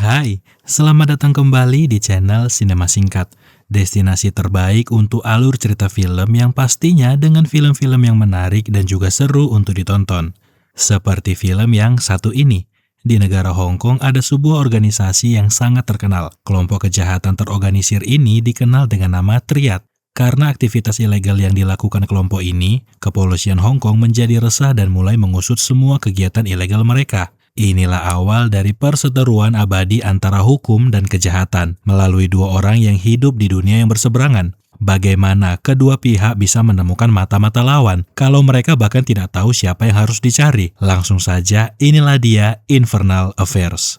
Hai, selamat datang kembali di channel Sinema Singkat, destinasi terbaik untuk alur cerita film yang pastinya dengan film-film yang menarik dan juga seru untuk ditonton. Seperti film yang satu ini. Di negara Hong Kong ada sebuah organisasi yang sangat terkenal. Kelompok kejahatan terorganisir ini dikenal dengan nama Triad. Karena aktivitas ilegal yang dilakukan kelompok ini, kepolisian Hong Kong menjadi resah dan mulai mengusut semua kegiatan ilegal mereka. Inilah awal dari perseteruan abadi antara hukum dan kejahatan melalui dua orang yang hidup di dunia yang berseberangan. Bagaimana kedua pihak bisa menemukan mata-mata lawan kalau mereka bahkan tidak tahu siapa yang harus dicari? Langsung saja, inilah dia Infernal Affairs.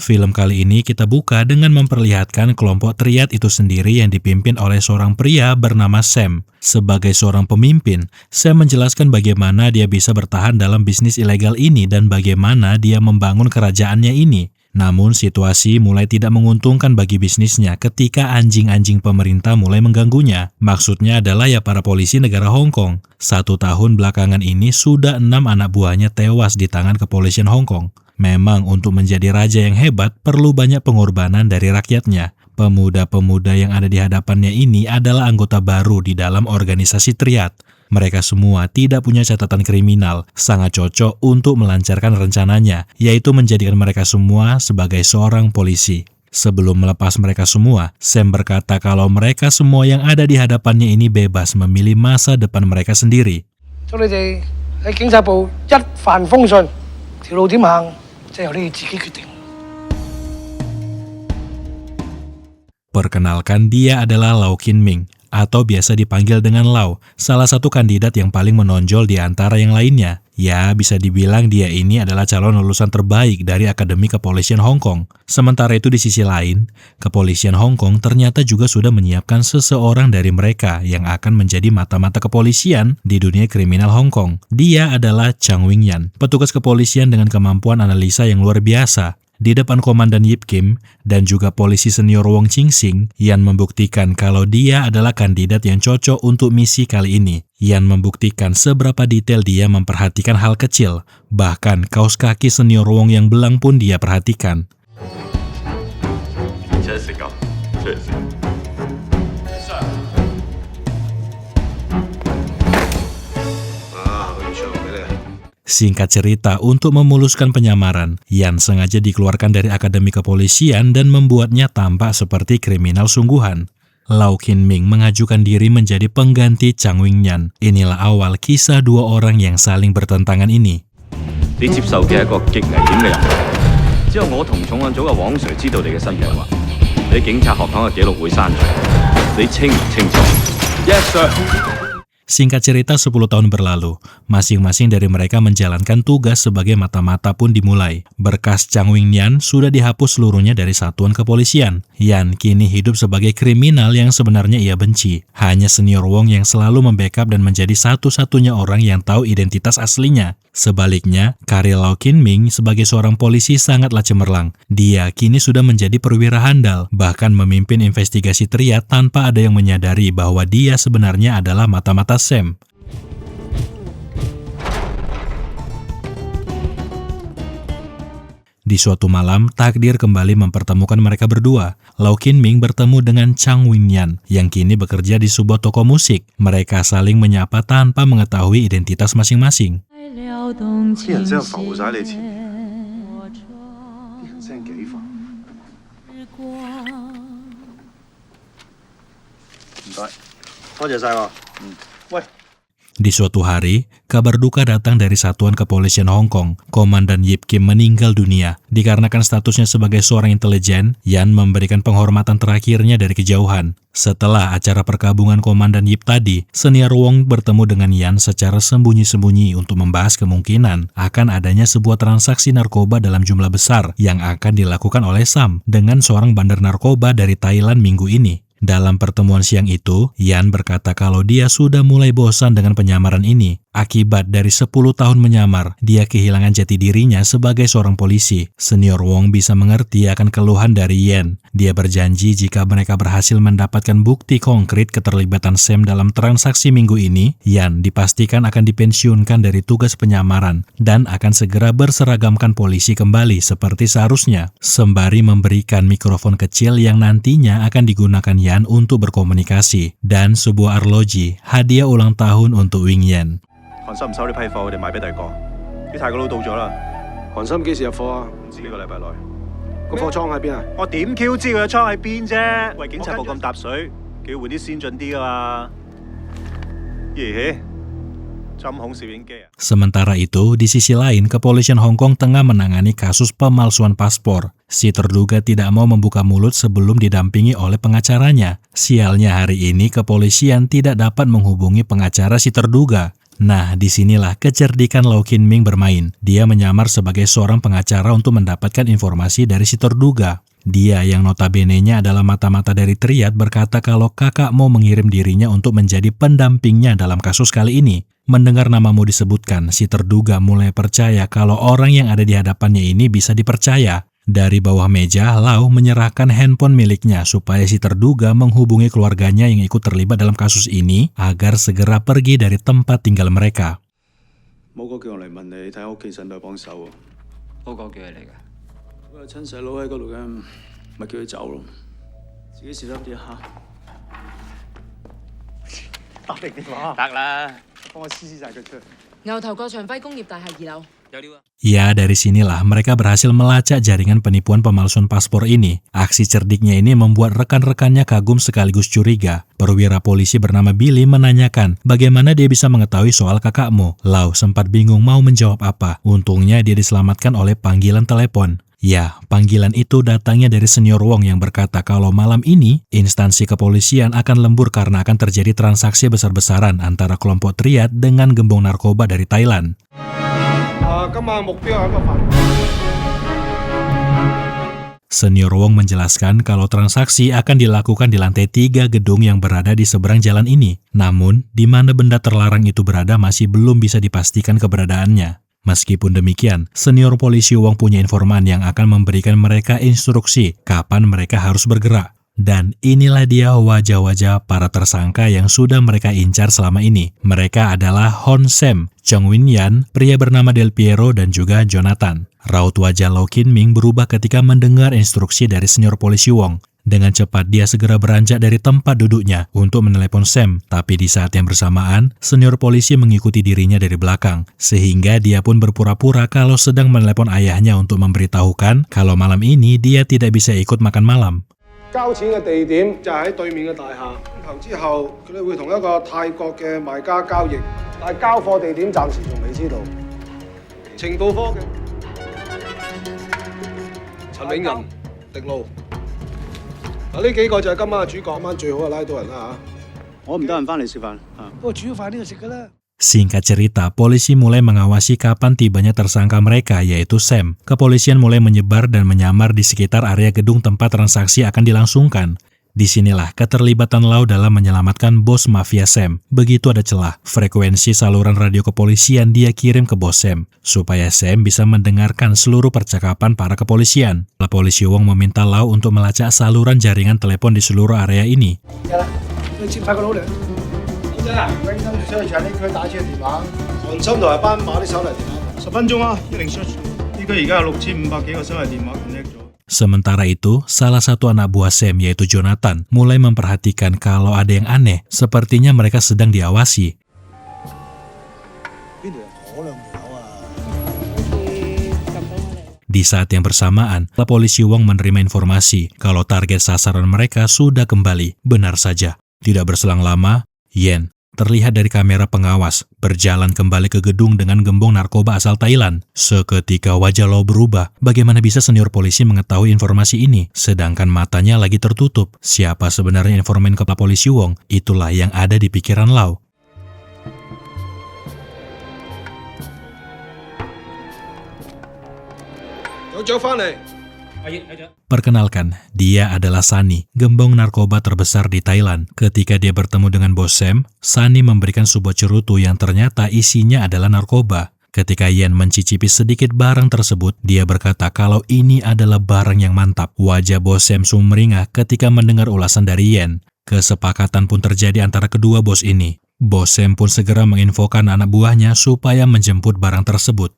Film kali ini kita buka dengan memperlihatkan kelompok Triad itu sendiri yang dipimpin oleh seorang pria bernama Sam. Sebagai seorang pemimpin, Sam menjelaskan bagaimana dia bisa bertahan dalam bisnis ilegal ini dan bagaimana dia membangun kerajaannya ini. Namun situasi mulai tidak menguntungkan bagi bisnisnya ketika anjing-anjing pemerintah mulai mengganggunya. Maksudnya adalah ya para polisi negara Hong Kong. 1 tahun belakangan ini sudah 6 anak buahnya tewas di tangan kepolisian Hong Kong. Memang untuk menjadi raja yang hebat perlu banyak pengorbanan dari rakyatnya. Pemuda-pemuda yang ada di hadapannya ini adalah anggota baru di dalam organisasi Triad. Mereka semua tidak punya catatan kriminal, sangat cocok untuk melancarkan rencananya, yaitu menjadikan mereka semua sebagai seorang polisi. Sebelum melepas mereka semua, Sam berkata kalau mereka semua yang ada di hadapannya ini bebas memilih masa depan mereka sendiri. Perkenalkan, dia adalah Lau Kin Ming, atau biasa dipanggil dengan Lau, salah satu kandidat yang paling menonjol di antara yang lainnya. Ya, bisa dibilang dia ini adalah calon lulusan terbaik dari Akademi Kepolisian Hong Kong. Sementara itu di sisi lain, Kepolisian Hong Kong ternyata juga sudah menyiapkan seseorang dari mereka yang akan menjadi mata-mata kepolisian di dunia kriminal Hong Kong. Dia adalah Chang Wing-yan, petugas kepolisian dengan kemampuan analisa yang luar biasa. Di depan Komandan Yip Kim dan juga polisi senior Wong Ching Sing, Yan membuktikan kalau dia adalah kandidat yang cocok untuk misi kali ini. Yan membuktikan seberapa detail dia memperhatikan hal kecil, bahkan kaos kaki senior Wong yang belang pun dia perhatikan. Singkat cerita, untuk memuluskan penyamaran, Yan sengaja dikeluarkan dari Akademi Kepolisian dan membuatnya tampak seperti kriminal sungguhan. Lau Kin Ming mengajukan diri menjadi pengganti Chang Wing-yan. Inilah awal kisah dua orang yang saling bertentangan ini. Singkat cerita 10 tahun berlalu, masing-masing dari mereka menjalankan tugas sebagai mata-mata pun dimulai. Berkas Chang Wing-yan sudah dihapus seluruhnya dari satuan kepolisian. Yan kini hidup sebagai kriminal yang sebenarnya ia benci. Hanya senior Wong yang selalu membackup dan menjadi satu-satunya orang yang tahu identitas aslinya. Sebaliknya, karir Lau Kin Ming sebagai seorang polisi sangatlah cemerlang. Dia kini sudah menjadi perwira handal, bahkan memimpin investigasi Triad tanpa ada yang menyadari bahwa dia sebenarnya adalah mata-mata Sam. Di suatu malam, takdir kembali mempertemukan mereka berdua. Lau Kin Ming bertemu dengan Chang Wing-yan yang kini bekerja di sebuah toko musik. Mereka saling menyapa tanpa mengetahui identitas masing-masing. Di suatu hari, kabar duka datang dari Satuan Kepolisian Hong Kong. Komandan Yip Kim meninggal dunia. Dikarenakan statusnya sebagai seorang intelijen, Yan memberikan penghormatan terakhirnya dari kejauhan. Setelah acara perkabungan Komandan Yip tadi, senior Wong bertemu dengan Yan secara sembunyi-sembunyi untuk membahas kemungkinan akan adanya sebuah transaksi narkoba dalam jumlah besar yang akan dilakukan oleh Sam dengan seorang bandar narkoba dari Thailand minggu ini. Dalam pertemuan siang itu, Yan berkata kalau dia sudah mulai bosan dengan penyamaran ini. Akibat dari 10 tahun menyamar, dia kehilangan jati dirinya sebagai seorang polisi. Senior Wong bisa mengerti akan keluhan dari Yen. Dia berjanji jika mereka berhasil mendapatkan bukti konkret keterlibatan Sam dalam transaksi minggu ini, Yan dipastikan akan dipensiunkan dari tugas penyamaran dan akan segera berseragamkan polisi kembali seperti seharusnya, sembari memberikan mikrofon kecil yang nantinya akan digunakan Yan untuk berkomunikasi, dan sebuah arloji, hadiah ulang tahun untuk Wing Yen. 韓心唔收啲批貨，佢哋賣俾第個。啲泰國佬到咗啦。韓心幾時入貨啊？唔知呢個禮拜內。個貨倉喺邊啊？我點 Q 知佢嘅倉喺邊啫？喂，警察冇咁搭水，叫換啲先進啲噶嘛。咦？針孔攝影機啊？ Sementara itu, di sisi lain, kepolisian Hong Kong tengah menangani kasus pemalsuan paspor. Si terduga tidak mau membuka mulut sebelum didampingi oleh pengacaranya. Sialnya hari ini kepolisian tidak dapat menghubungi pengacara si terduga. Nah, disinilah kecerdikan Lau Kin Ming bermain. Dia menyamar sebagai seorang pengacara untuk mendapatkan informasi dari si terduga. Dia yang notabene-nya adalah mata-mata dari triad berkata kalau kakak mau mengirim dirinya untuk menjadi pendampingnya dalam kasus kali ini. Mendengar namamu disebutkan, si terduga mulai percaya kalau orang yang ada di hadapannya ini bisa dipercaya. Dari bawah meja, Lau menyerahkan handphone miliknya supaya si terduga menghubungi keluarganya yang ikut terlibat dalam kasus ini agar segera pergi dari tempat tinggal mereka. 冇哥叫我嚟問你，睇下屋企使唔使幫手喎？嗰個叫你嚟㗎？嗰個親細佬喺嗰度嘅，咪叫佢走咯。自己小心啲嚇。打定電話。得啦，幫我撕晒佢出去。牛頭角長輝工業大廈2樓。 有料啊！ Ya, dari sinilah mereka berhasil melacak jaringan penipuan pemalsuan paspor ini. Aksi cerdiknya ini membuat rekan-rekannya kagum sekaligus curiga. Perwira polisi bernama Billy menanyakan, bagaimana dia bisa mengetahui soal kakakmu? Lau sempat bingung mau menjawab apa. Untungnya dia diselamatkan oleh panggilan telepon. Ya, panggilan itu datangnya dari senior Wong yang berkata kalau malam ini, instansi kepolisian akan lembur karena akan terjadi transaksi besar-besaran antara kelompok triad dengan gembong narkoba dari Thailand. 今晚目標係一個飯。 Senior Wong menjelaskan kalau transaksi akan dilakukan di lantai 3 gedung yang berada di seberang jalan ini. Namun, di mana benda terlarang itu berada masih belum bisa dipastikan keberadaannya. Meskipun demikian, senior polisi Wong punya informan yang akan memberikan mereka instruksi kapan mereka harus bergerak. Dan inilah dia wajah-wajah para tersangka yang sudah mereka incar selama ini. Mereka adalah Hon Sam, Chong Win Yan, pria bernama Del Piero, dan juga Jonathan. Raut wajah Lau Kin Ming berubah ketika mendengar instruksi dari senior polisi Wong. Dengan cepat dia segera beranjak dari tempat duduknya untuk menelepon Sam. Tapi di saat yang bersamaan, senior polisi mengikuti dirinya dari belakang. Sehingga dia pun berpura-pura kalau sedang menelepon ayahnya untuk memberitahukan kalau malam ini dia tidak bisa ikut makan malam. 交錢嘅地點就係喺對面嘅大廈。頭之後，佢哋會同一個泰國嘅賣家交易，但係交貨地點暫時仲未知道。情報科嘅陳永仁、迪路，嗱呢幾個就係今晚嘅主角，今晚最好嘅拉到人啦嚇。我唔得閒翻嚟食飯嚇。不過主要飯呢度食㗎啦。 Singkat cerita, polisi mulai mengawasi kapan tibanya tersangka mereka, yaitu Sam. Kepolisian mulai menyebar dan menyamar di sekitar area gedung tempat transaksi akan dilangsungkan. Disinilah keterlibatan Lau dalam menyelamatkan bos mafia Sam. Begitu ada celah, frekuensi saluran radio kepolisian dia kirim ke bos Sam, supaya Sam bisa mendengarkan seluruh percakapan para kepolisian. Polisi Wong meminta Lau untuk melacak saluran jaringan telepon di seluruh area ini. 真啊！永生住出去搶呢區打出個電話，韓心同埋斑馬啲手提電話，10分鐘啊，一定出。呢區而家有6500幾個手提電話 connect 咗。 Sementara itu, salah satu anak buah Sam yaitu Jonathan mulai memperhatikan kalau ada yang aneh, sepertinya mereka sedang diawasi. Di saat yang bersamaan, polisi Wong menerima informasi kalau target sasaran mereka sudah kembali. Benar saja, tidak berselang lama, Yen terlihat dari kamera pengawas berjalan kembali ke gedung dengan gembong narkoba asal Thailand. Seketika wajah Lau berubah. Bagaimana bisa senior polisi mengetahui informasi ini sedangkan matanya lagi tertutup? Siapa sebenarnya informan kepala polisi Wong? Itulah yang ada di pikiran Lau. Perkenalkan, dia adalah Sunny, gembong narkoba terbesar di Thailand. Ketika dia bertemu dengan bos Sam, Sunny memberikan sebuah cerutu yang ternyata isinya adalah narkoba. Ketika Yen mencicipi sedikit barang tersebut, dia berkata kalau ini adalah barang yang mantap. Wajah bos Sam sumringah ketika mendengar ulasan dari Yen. Kesepakatan pun terjadi antara kedua bos ini. Bos Sam pun segera menginfokan anak buahnya supaya menjemput barang tersebut.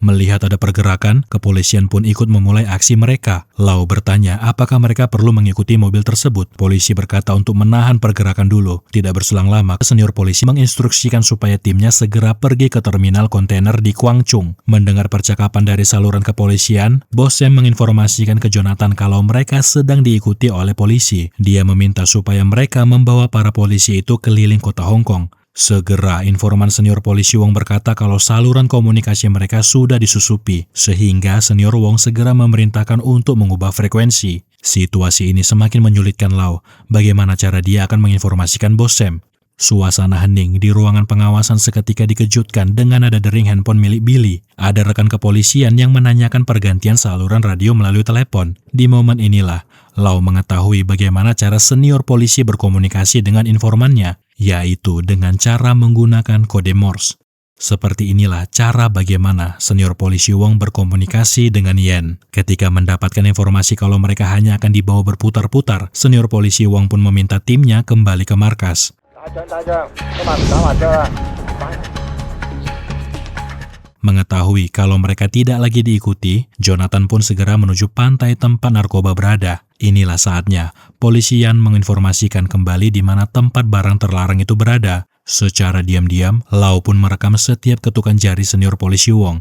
Melihat ada pergerakan, kepolisian pun ikut memulai aksi mereka. Lau bertanya apakah mereka perlu mengikuti mobil tersebut. Polisi berkata untuk menahan pergerakan dulu. Tidak berselang lama, senior polisi menginstruksikan supaya timnya segera pergi ke terminal kontainer di Kwangchung. Mendengar percakapan dari saluran kepolisian, bos Sam menginformasikan ke Jonathan kalau mereka sedang diikuti oleh polisi. Dia meminta supaya mereka membawa para polisi itu keliling kota Hong Kong. Segera, informan senior polisi Wong berkata kalau saluran komunikasi mereka sudah disusupi, sehingga senior Wong segera memerintahkan untuk mengubah frekuensi. Situasi ini semakin menyulitkan Lau. Bagaimana cara dia akan menginformasikan bos Sam? Suasana hening di ruangan pengawasan seketika dikejutkan dengan ada dering handphone milik Billy. Ada rekan kepolisian yang menanyakan pergantian saluran radio melalui telepon. Di momen inilah, Lau mengetahui bagaimana cara senior polisi berkomunikasi dengan informannya, yaitu dengan cara menggunakan kode Morse. Seperti inilah cara bagaimana senior polisi Wong berkomunikasi dengan Yen. Ketika mendapatkan informasi kalau mereka hanya akan dibawa berputar-putar, senior polisi Wong pun meminta timnya kembali ke markas. Mengetahui kalau mereka tidak lagi diikuti, Jonathan pun segera menuju pantai tempat narkoba berada. Inilah saatnya, polisian menginformasikan kembali di mana tempat barang terlarang itu berada. Secara diam-diam, Lau pun merekam setiap ketukan jari senior polisi Wong.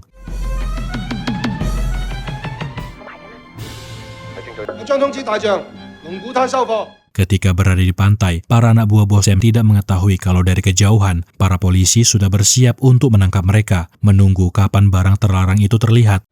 Ketika berada di pantai, para anak buah bos Sam tidak mengetahui kalau dari kejauhan, para polisi sudah bersiap untuk menangkap mereka, menunggu kapan barang terlarang itu terlihat.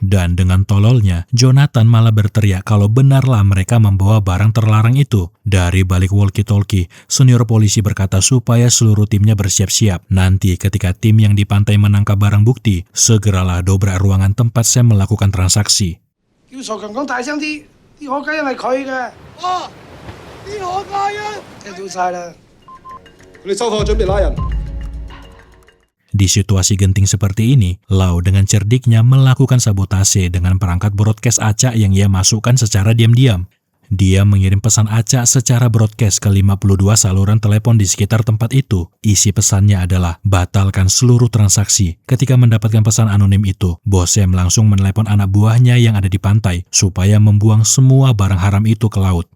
Dan dengan tololnya, Jonathan malah berteriak kalau benarlah mereka membawa barang terlarang itu. Dari balik walkie-talkie, senior polisi berkata supaya seluruh timnya bersiap-siap. Nanti ketika tim yang di pantai menangkap barang bukti, segeralah dobrak ruangan tempat Sam melakukan transaksi. Di situasi genting seperti ini, Lau dengan cerdiknya melakukan sabotase dengan perangkat broadcast acak yang ia masukkan secara diam-diam. Dia mengirim pesan acak secara broadcast ke 52 saluran telepon di sekitar tempat itu. Isi pesannya adalah, batalkan seluruh transaksi. Ketika mendapatkan pesan anonim itu, bos Sam langsung menelepon anak buahnya yang ada di pantai, supaya membuang semua barang haram itu ke laut.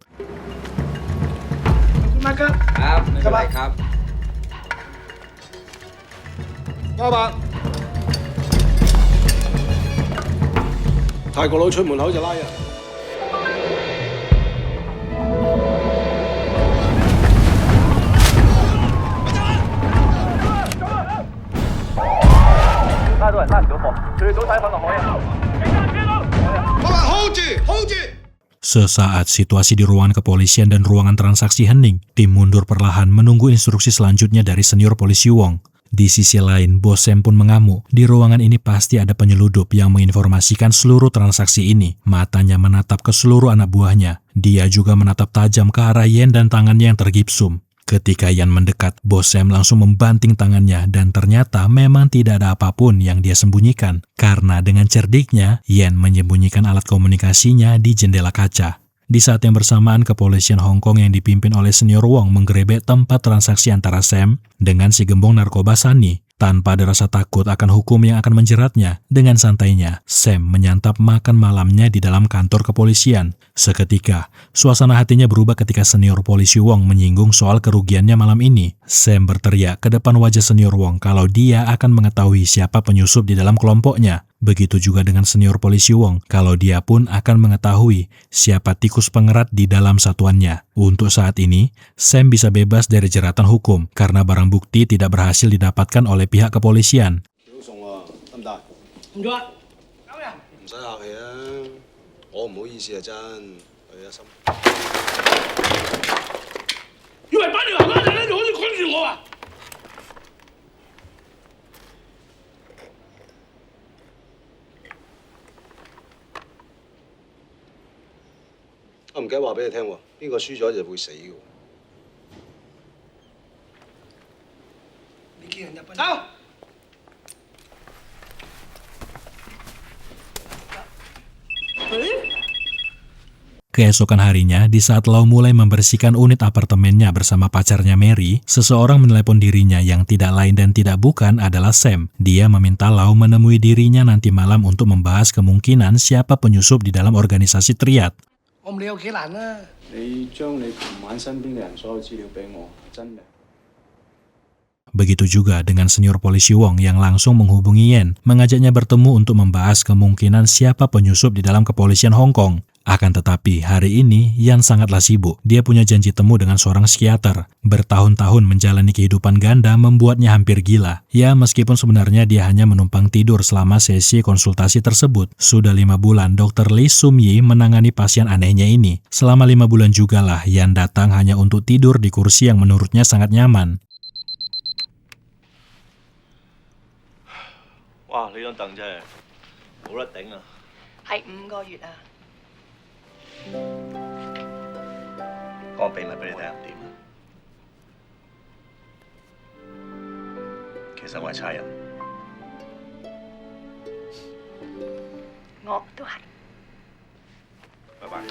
Sesaat situasi di ruangan kepolisian dan ruangan transaksi hening, tim mundur perlahan menunggu instruksi selanjutnya dari senior polisi Wong. Di sisi lain, bos Sam pun mengamuk. Di ruangan ini pasti ada penyeludup yang menginformasikan seluruh transaksi ini. Matanya menatap ke seluruh anak buahnya. Dia juga menatap tajam ke arah Yen dan tangannya yang tergipsum. Ketika Yen mendekat, bos Sam langsung membanting tangannya dan ternyata memang tidak ada apapun yang dia sembunyikan. Karena dengan cerdiknya, Yen menyembunyikan alat komunikasinya di jendela kaca. Di saat yang bersamaan, kepolisian Hong Kong yang dipimpin oleh senior Wong menggerebek tempat transaksi antara Sam dengan si gembong narkoba Sunny. Tanpa ada rasa takut akan hukum yang akan menjeratnya, dengan santainya, Sam menyantap makan malamnya di dalam kantor kepolisian. Seketika, suasana hatinya berubah ketika senior polisi Wong menyinggung soal kerugiannya malam ini. Sam berteriak ke depan wajah senior Wong kalau dia akan mengetahui siapa penyusup di dalam kelompoknya. Begitu juga dengan senior polisi Wong, kalau dia pun akan mengetahui siapa tikus pengerat di dalam satuannya. Untuk saat ini, Sam bisa bebas dari jeratan hukum karena barang bukti tidak berhasil didapatkan oleh pihak kepolisian. 記得話俾你聽喎，邊個輸咗就會死嘅。你叫人入去。走。Keesokan harinya, di saat Lau mulai membersihkan unit apartemennya bersama pacarnya Mary, seseorang menelepon dirinya yang tidak lain dan tidak bukan adalah Sam. Dia meminta Lau menemui dirinya nanti malam untuk membahas kemungkinan siapa penyusup di dalam organisasi Triad. 我唔理有幾難啦。你將你琴晚身邊嘅人所有資料俾我，真嘅。 Begitu juga dengan senior polisi Wong yang langsung menghubungi Yen, mengajaknya bertemu untuk membahas kemungkinan siapa penyusup di dalam kepolisian Hong Kong. Akan tetapi, hari ini Yan sangatlah sibuk. Dia punya janji temu dengan seorang psikiater. Bertahun-tahun menjalani kehidupan ganda membuatnya hampir gila. Ya, meskipun sebenarnya dia hanya menumpang tidur selama sesi konsultasi tersebut. Sudah 5 bulan, Dr. Lee Sum-yi menangani pasien anehnya ini. Selama 5 bulan jugalah Yan datang hanya untuk tidur di kursi yang menurutnya sangat nyaman. 哇！呢張凳真係冇得頂啊！係5個月啊！講個秘密俾你聽點啊？其實我係差人。我都係。拜拜。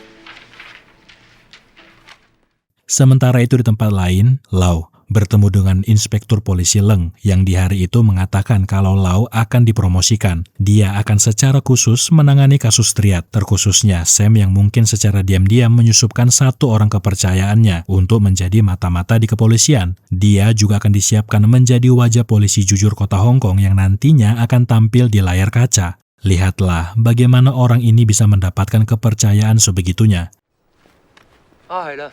Sementara itu di tempat lain, Lau bertemu dengan Inspektur Polisi Leng yang di hari itu mengatakan kalau Lau akan dipromosikan. Dia akan secara khusus menangani kasus Triad, terkhususnya Sam yang mungkin secara diam-diam menyusupkan satu orang kepercayaannya untuk menjadi mata-mata di kepolisian. Dia juga akan disiapkan menjadi wajah polisi jujur kota Hong Kong yang nantinya akan tampil di layar kaca. Lihatlah bagaimana orang ini bisa mendapatkan kepercayaan sebegitunya. Ah, 係啦，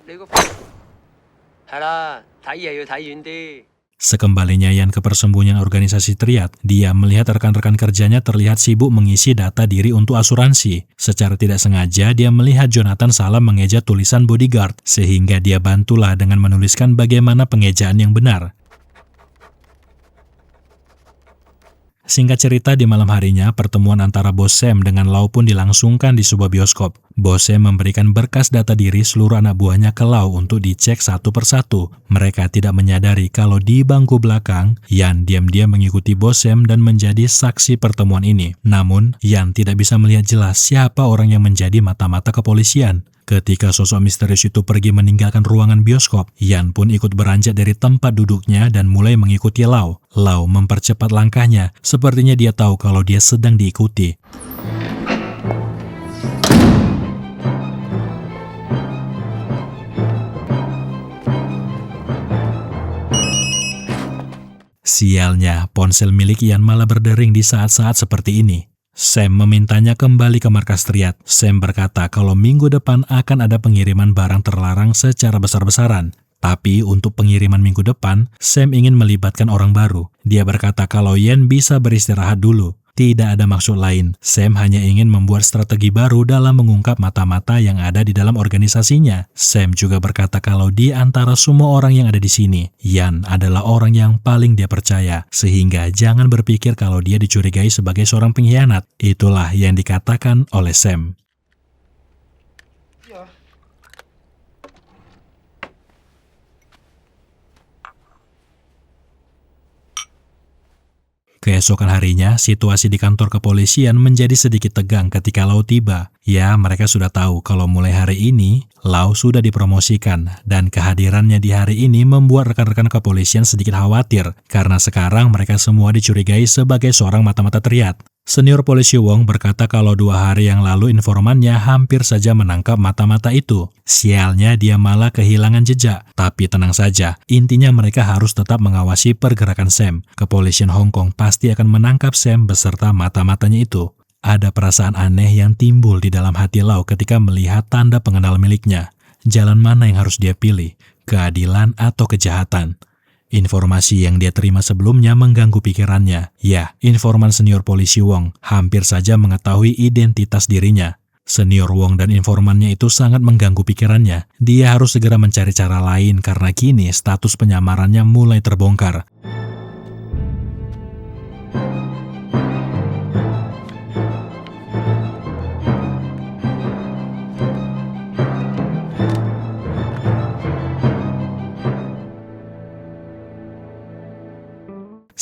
你個係啦，睇嘢要睇遠啲。 Sekembalinya Yan ke persembunyian organisasi Triad, dia melihat rekan-rekan kerjanya terlihat sibuk mengisi data diri untuk asuransi. Secara tidak sengaja, dia melihat Jonathan salah mengeja tulisan bodyguard, sehingga dia bantulah dengan menuliskan bagaimana pengejaan yang benar. Singkat cerita, di malam harinya, pertemuan antara Bos Sam dengan Lau pun dilangsungkan di sebuah bioskop. Bos Sam memberikan berkas data diri seluruh anak buahnya ke Lau untuk dicek satu persatu. Mereka tidak menyadari kalau di bangku belakang, Yan diam-diam mengikuti Bos Sam dan menjadi saksi pertemuan ini. Namun, Yan tidak bisa melihat jelas siapa orang yang menjadi mata-mata kepolisian. Ketika sosok misterius itu pergi meninggalkan ruangan bioskop, Yan pun ikut beranjak dari tempat duduknya dan mulai mengikuti Lau. Lau mempercepat langkahnya, sepertinya dia tahu kalau dia sedang diikuti. Sialnya, ponsel milik Yan malah berdering di saat-saat seperti ini. Sam memintanya kembali ke markas Triad. Sam berkata kalau minggu depan akan ada pengiriman barang terlarang secara besar-besaran. Tapi untuk pengiriman minggu depan, Sam ingin melibatkan orang baru. Dia berkata kalau Yan bisa beristirahat dulu. Tidak ada maksud lain. Sam hanya ingin membuat strategi baru dalam mengungkap mata-mata yang ada di dalam organisasinya. Sam juga berkata kalau di antara semua orang yang ada di sini, Yan adalah orang yang paling dia percaya. Sehingga jangan berpikir kalau dia dicurigai sebagai seorang pengkhianat. Itulah yang dikatakan oleh Sam. Keesokan harinya, situasi di kantor kepolisian menjadi sedikit tegang ketika Lau tiba. Ya, mereka sudah tahu kalau mulai hari ini, Lau sudah dipromosikan, dan kehadirannya di hari ini membuat rekan-rekan kepolisian sedikit khawatir, karena sekarang mereka semua dicurigai sebagai seorang mata-mata Triad. Senior polisi Wong berkata kalau 2 hari yang lalu informannya hampir saja menangkap mata-mata itu. Sialnya dia malah kehilangan jejak. Tapi tenang saja, intinya mereka harus tetap mengawasi pergerakan Sam. Kepolisian Hong Kong pasti akan menangkap Sam beserta mata-matanya itu. Ada perasaan aneh yang timbul di dalam hati Lau ketika melihat tanda pengenal miliknya. Jalan mana yang harus dia pilih? Keadilan atau kejahatan? Informasi yang dia terima sebelumnya mengganggu pikirannya. Ya, informan senior polisi Wong hampir saja mengetahui identitas dirinya. Senior Wong dan informannya itu sangat mengganggu pikirannya. Dia harus segera mencari cara lain karena kini status penyamarannya mulai terbongkar.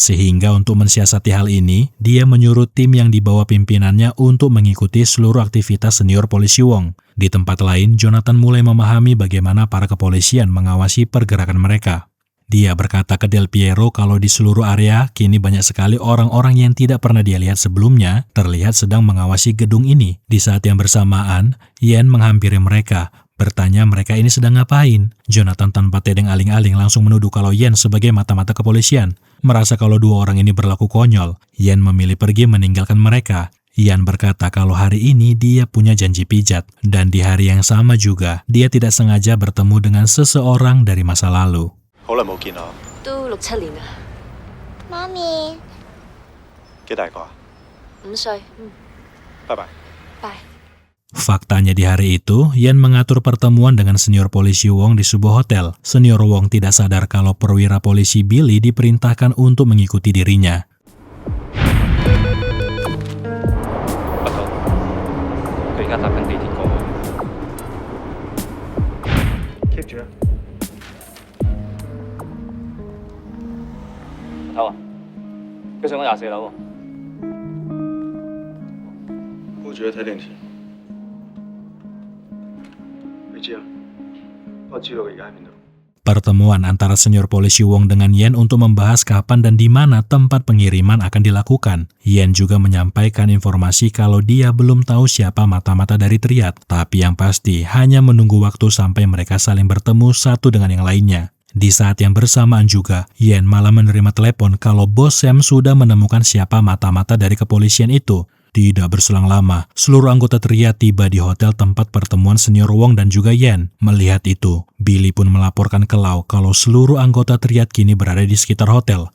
Sehingga untuk mensiasati hal ini, dia menyuruh tim yang dibawa pimpinannya untuk mengikuti seluruh aktivitas senior polisi Wong. Di tempat lain, Jonathan mulai memahami bagaimana para kepolisian mengawasi pergerakan mereka. Dia berkata ke Del Piero kalau di seluruh area kini banyak sekali orang-orang yang tidak pernah dia lihat sebelumnya terlihat sedang mengawasi gedung ini. Di saat yang bersamaan, Yen menghampiri mereka, bertanya mereka ini sedang ngapain. Jonathan tanpa tedeng aling-aling langsung menuduh kalau Yen sebagai mata-mata kepolisian. Merasa kalau dua orang ini berlaku konyol, Yen memilih pergi meninggalkan mereka. Yen berkata kalau hari ini dia punya janji pijat, dan di hari yang sama juga dia tidak sengaja bertemu dengan seseorang dari masa lalu. 好耐冇見啦，都6、7年啦。媽咪，幾大個啊？ 5歲。拜拜。 拜。 Faktanya di hari itu, Yen mengatur pertemuan dengan senior polisi Wong di sebuah hotel. Senior Wong tidak sadar kalau perwira polisi Billy diperintahkan untuk mengikuti dirinya. keep 住啊！頭啊，佢上咗24樓喎。顧住去睇電視。你知啊？我知道佢而家喺邊度。 Pertemuan antara senior polisi Wong dengan Yen untuk membahas kapan dan di mana tempat pengiriman akan dilakukan. Yen juga menyampaikan informasi kalau dia belum tahu siapa mata-mata dari Triad, tapi yang pasti hanya menunggu waktu sampai mereka saling bertemu satu dengan yang lainnya. Di saat yang bersamaan juga, Yen malah menerima telepon kalau bos Sam sudah menemukan siapa mata-mata dari kepolisian itu. Tidak berselang lama, seluruh anggota Triad tiba di hotel tempat pertemuan senior Wong dan juga Yen. Melihat itu, Billy pun melaporkan ke Lau kalau seluruh anggota Triad kini berada di sekitar hotel.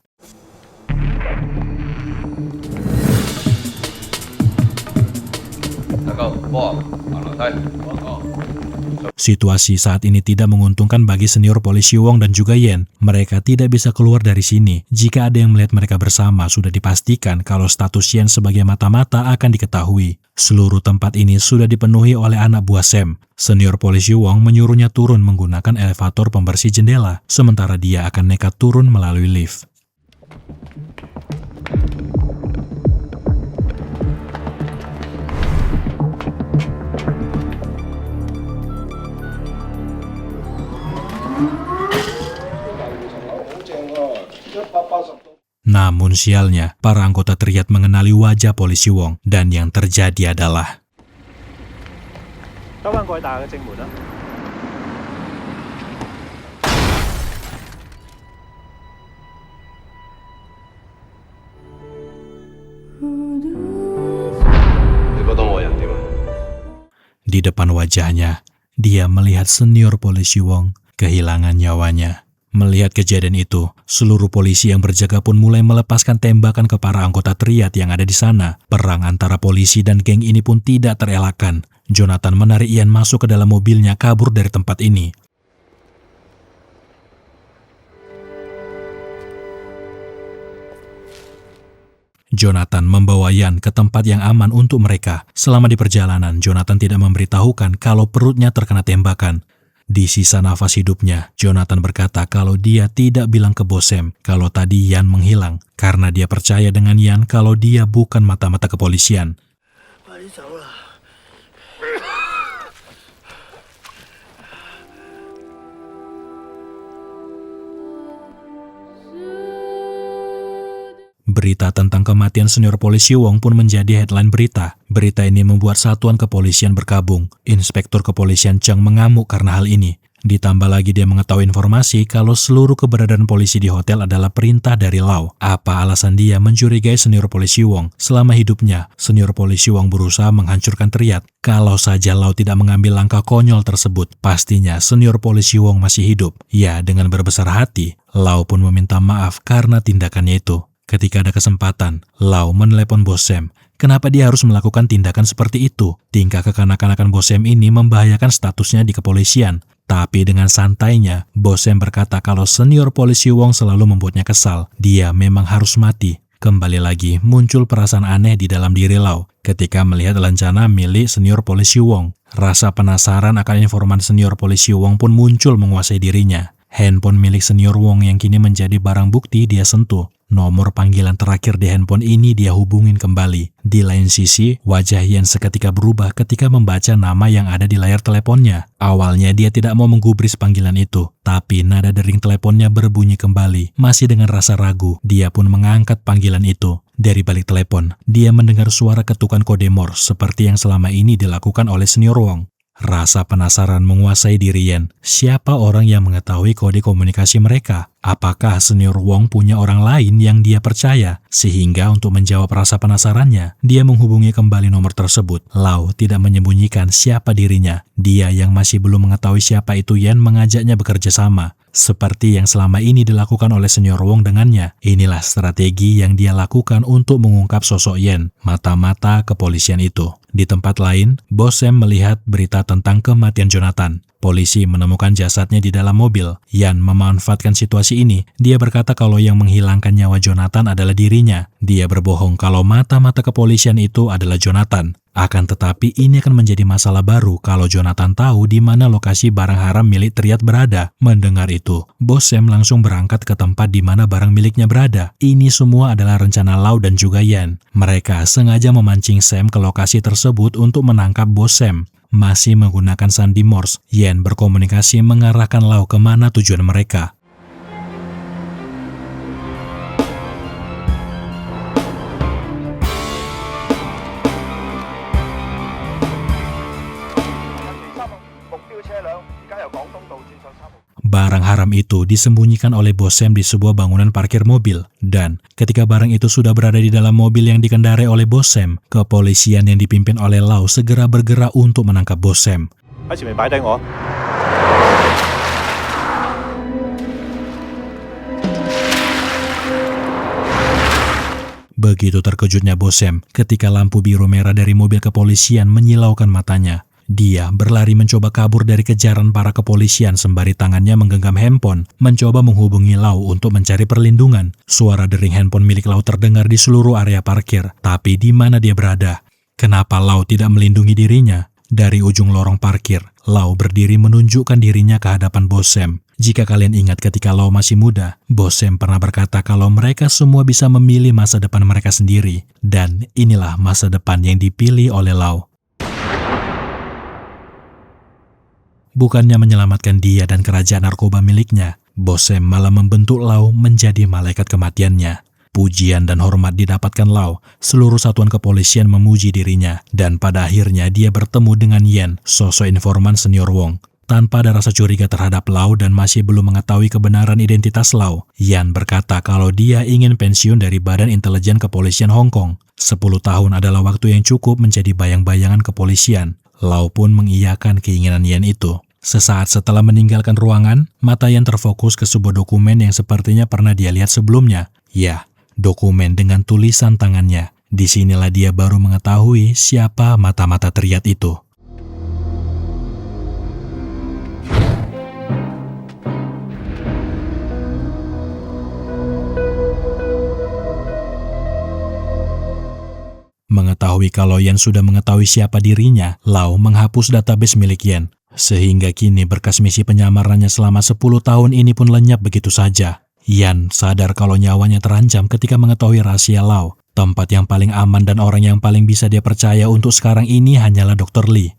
Situasi saat ini tidak menguntungkan bagi senior polisi Wong dan juga Yen. Mereka tidak bisa keluar dari sini. Jika ada yang melihat mereka bersama, sudah dipastikan kalau status Yen sebagai mata-mata akan diketahui. Seluruh tempat ini sudah dipenuhi oleh anak buah Sam. Senior polisi Wong menyuruhnya turun menggunakan elevator pembersih jendela, sementara dia akan nekat turun melalui lift. Namun sialnya, para anggota Triad mengenali wajah polisi Wong, dan yang terjadi adalah 兜翻過去大嘅正門啦。 di depan wajahnya. Dia melihat senior polisi Wong kehilangan nyawanya. Melihat kejadian itu, seluruh polisi yang berjaga pun mulai melepaskan tembakan ke para anggota Triad yang ada di sana. Perang antara polisi dan geng ini pun tidak terelakkan. Jonathan menarik Ian masuk ke dalam mobilnya kabur dari tempat ini. Jonathan membawa Ian ke tempat yang aman untuk mereka. Selama di perjalanan, Jonathan tidak memberitahukan kalau perutnya terkena tembakan. Di sisa nafas hidupnya, Jonathan berkata kalau dia tidak bilang ke bos Sam kalau tadi Ian menghilang, karena dia percaya dengan Ian kalau dia bukan mata-mata kepolisian. Berita tentang kematian senior polisi Wong pun menjadi headline berita. Berita ini membuat satuan kepolisian berkabung. Inspektur kepolisian Cheng mengamuk karena hal ini. Ditambah lagi dia mengetahui informasi kalau seluruh keberadaan polisi di hotel adalah perintah dari Lau. Apa alasan dia mencurigai senior polisi Wong? Selama hidupnya, senior polisi Wong berusaha menghancurkan Triad. Kalau saja Lau tidak mengambil langkah konyol tersebut, pastinya senior polisi Wong masih hidup. Ya, dengan berbesar hati, Lau pun meminta maaf karena tindakannya itu. Ketika ada kesempatan, Lau menelepon bos Sam. Kenapa dia harus melakukan tindakan seperti itu? Tingkah kekanak-kanakan bos Sam ini membahayakan statusnya di kepolisian. Tapi dengan santainya, bos Sam berkata kalau senior polisi Wong selalu membuatnya kesal. Dia memang harus mati. Kembali lagi, muncul perasaan aneh di dalam diri Lau ketika melihat lencana milik senior polisi Wong. Rasa penasaran akan informan senior polisi Wong pun muncul menguasai dirinya. Handphone milik senior Wong yang kini menjadi barang bukti dia sentuh. Nomor panggilan terakhir di handphone ini dia hubungin kembali. Di lain sisi, wajah Yan seketika berubah ketika membaca nama yang ada di layar teleponnya. Awalnya dia tidak mau menggubris panggilan itu, tapi nada dering teleponnya berbunyi kembali. Masih dengan rasa ragu, dia pun mengangkat panggilan itu. Dari balik telepon, dia mendengar suara ketukan kode Morse seperti yang selama ini dilakukan oleh senior Wong. Rasa penasaran menguasai diri Yan. Siapa orang yang mengetahui kode komunikasi mereka? Apakah senior Wong punya orang lain yang dia percaya? Sehingga untuk menjawab rasa penasarannya, dia menghubungi kembali nomor tersebut. Lau tidak menyembunyikan siapa dirinya. Dia yang masih belum mengetahui siapa itu Yan mengajaknya bekerja sama. Seperti yang selama ini dilakukan oleh senior Wong dengannya. Inilah strategi yang dia lakukan untuk mengungkap sosok Yan, mata-mata kepolisian itu. Di tempat lain, Bos Sam melihat berita tentang kematian Jonathan. Polisi menemukan jasadnya di dalam mobil. Yan memanfaatkan situasi ini. Dia berkata kalau yang menghilangkan nyawa Jonathan adalah dirinya. Dia berbohong kalau mata-mata kepolisian itu adalah Jonathan. Akan tetapi ini akan menjadi masalah baru kalau Jonathan tahu di mana lokasi barang haram milik Triad berada. Mendengar itu, Bos Sam langsung berangkat ke tempat di mana barang miliknya berada. Ini semua adalah rencana Lau dan juga Yan. Mereka sengaja memancing Sam ke lokasi tersebut untuk menangkap Bos Sam. Masih menggunakan sandi Morse, Yan berkomunikasi mengarahkan Lau kemana tujuan mereka. Barang haram itu disembunyikan oleh Bos Sam di sebuah bangunan parkir mobil. Dan ketika barang itu sudah berada di dalam mobil yang dikendarai oleh Bos Sam, kepolisian yang dipimpin oleh Lau segera bergerak untuk menangkap Bos Sam. Begitu terkejutnya Bos Sam ketika lampu biru merah dari mobil kepolisian menyilaukan matanya. Dia berlari mencoba kabur dari kejaran para kepolisian sembari tangannya menggenggam handphone, mencoba menghubungi Lau untuk mencari perlindungan. Suara dering handphone milik Lau terdengar di seluruh area parkir, tapi di mana dia berada? Kenapa Lau tidak melindungi dirinya? Dari ujung lorong parkir, Lau berdiri menunjukkan dirinya ke hadapan Bos Sam. Jika kalian ingat ketika Lau masih muda, Bos Sam pernah berkata kalau mereka semua bisa memilih masa depan mereka sendiri. Dan inilah masa depan yang dipilih oleh Lau. Bukannya menyelamatkan dia dan kerajaan narkoba miliknya, Bos Sam malah membentuk Lau menjadi malaikat kematiannya. Pujian dan hormat didapatkan Lau, seluruh satuan kepolisian memuji dirinya, dan pada akhirnya dia bertemu dengan Yan, sosok informan senior Wong. Tanpa ada rasa curiga terhadap Lau dan masih belum mengetahui kebenaran identitas Lau, Yan berkata kalau dia ingin pensiun dari Badan Intelijen Kepolisian Hong Kong. 10 tahun adalah waktu yang cukup menjadi bayang-bayangan kepolisian. Lau pun mengiyakan keinginan Yan itu. Sesaat setelah meninggalkan ruangan, mata Yan terfokus ke sebuah dokumen yang sepertinya pernah dia lihat sebelumnya. Ya, dokumen dengan tulisan tangannya. Disinilah dia baru mengetahui siapa mata-mata Triad itu. Mengetahui kalau Yan sudah mengetahui siapa dirinya, Lau menghapus database milik Yan. Sehingga kini berkas misi penyamarannya selama 10 tahun ini pun lenyap begitu saja. Yan sadar kalau nyawanya terancam ketika mengetahui rahasia Lau. Tempat yang paling aman dan orang yang paling bisa dia percaya untuk sekarang ini hanyalah Dr. Lee.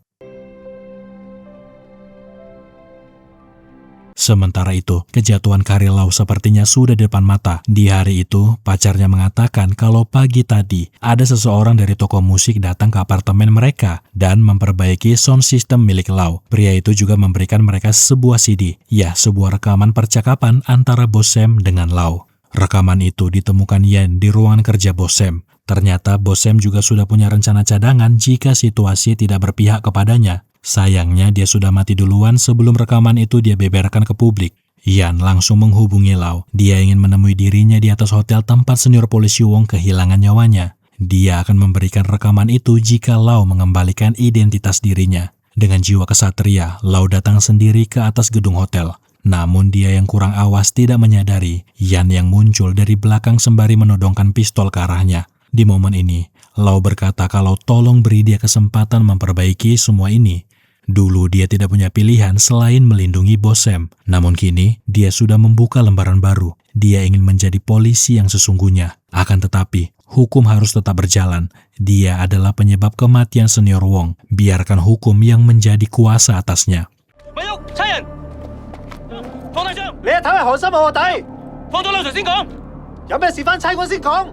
Sementara itu, kejatuhan karir Lau sepertinya sudah di depan mata. Di hari itu, pacarnya mengatakan kalau pagi tadi ada seseorang dari toko musik datang ke apartemen mereka dan memperbaiki sound system milik Lau. Pria itu juga memberikan mereka sebuah CD, ya sebuah rekaman percakapan antara Bos Sam dengan Lau. Rekaman itu ditemukan Yan di ruangan kerja Bos Sam. Ternyata Bos Sam juga sudah punya rencana cadangan jika situasi tidak berpihak kepadanya. Sayangnya dia sudah mati duluan sebelum rekaman itu dia beberkan ke publik. Yan langsung menghubungi Lau. Dia ingin menemui dirinya di atas hotel tempat senior polisi Wong kehilangan nyawanya. Dia akan memberikan rekaman itu jika Lau mengembalikan identitas dirinya. Dengan jiwa kesatria, Lau datang sendiri ke atas gedung hotel. Namun dia yang kurang awas tidak menyadari Yan yang muncul dari belakang sembari menodongkan pistol ke arahnya. Di momen ini, Lau berkata kalau tolong beri dia kesempatan memperbaiki semua ini. Dulu dia tidak punya pilihan selain melindungi bos Sam. Namun kini, dia sudah membuka lembaran baru. Dia ingin menjadi polisi yang sesungguhnya. Akan tetapi, hukum harus tetap berjalan. Dia adalah penyebab kematian senior Wong. Biarkan hukum yang menjadi kuasa atasnya. 咪喐，差人，放低槍，你一睇係寒心卧底，放咗兩場先講。有咩事翻差館先講。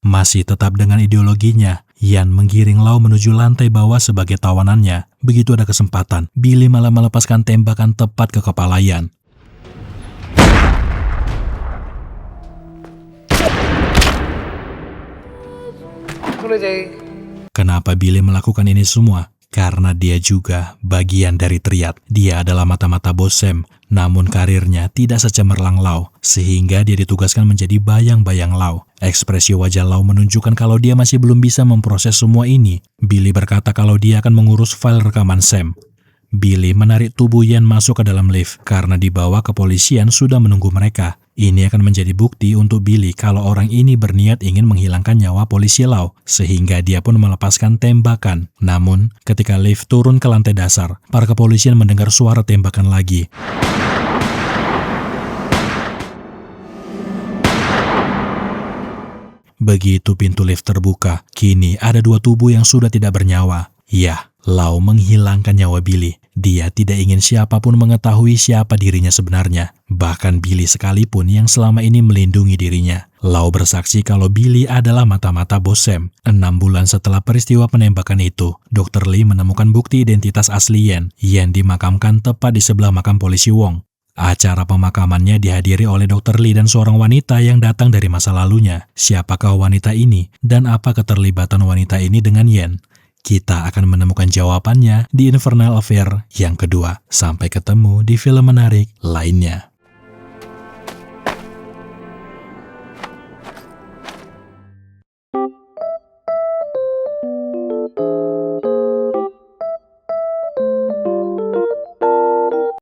Masih tetap dengan ideologinya, Yan menggiring Lau menuju lantai bawah sebagai tawanannya. Begitu ada kesempatan, Billy malah melepaskan tembakan tepat ke kepala Yan. Kenapa Billy melakukan ini semua? Karena dia juga bagian dari triad. Dia adalah mata-mata bos Sam, namun karirnya tidak secemerlang Lau, sehingga dia ditugaskan menjadi bayang-bayang Lau. Ekspresi wajah Lau menunjukkan kalau dia masih belum bisa memproses semua ini. Billy berkata kalau dia akan mengurus file rekaman Sam. Billy menarik tubuh Yan masuk ke dalam lift, karena di bawah kepolisian sudah menunggu mereka. Ini akan menjadi bukti untuk Billy kalau orang ini berniat ingin menghilangkan nyawa polisi Lau, sehingga dia pun melepaskan tembakan. Namun, ketika lift turun ke lantai dasar, para kepolisian mendengar suara tembakan lagi. Begitu pintu lift terbuka, kini ada dua tubuh yang sudah tidak bernyawa. Ya, Lau menghilangkan nyawa Billy. Dia tidak ingin siapapun mengetahui siapa dirinya sebenarnya. Bahkan Billy sekalipun yang selama ini melindungi dirinya. Lau bersaksi kalau Billy adalah mata-mata bos Sam. 6 bulan setelah peristiwa penembakan itu, Dr. Lee menemukan bukti identitas asli Yan yang dimakamkan tepat di sebelah makam polisi Wong. Acara pemakamannya dihadiri oleh Dr. Lee dan seorang wanita yang datang dari masa lalunya. Siapakah wanita ini dan apa keterlibatan wanita ini dengan Yan? Kita akan menemukan jawabannya di Infernal Affair yang kedua. Sampai ketemu di film menarik lainnya.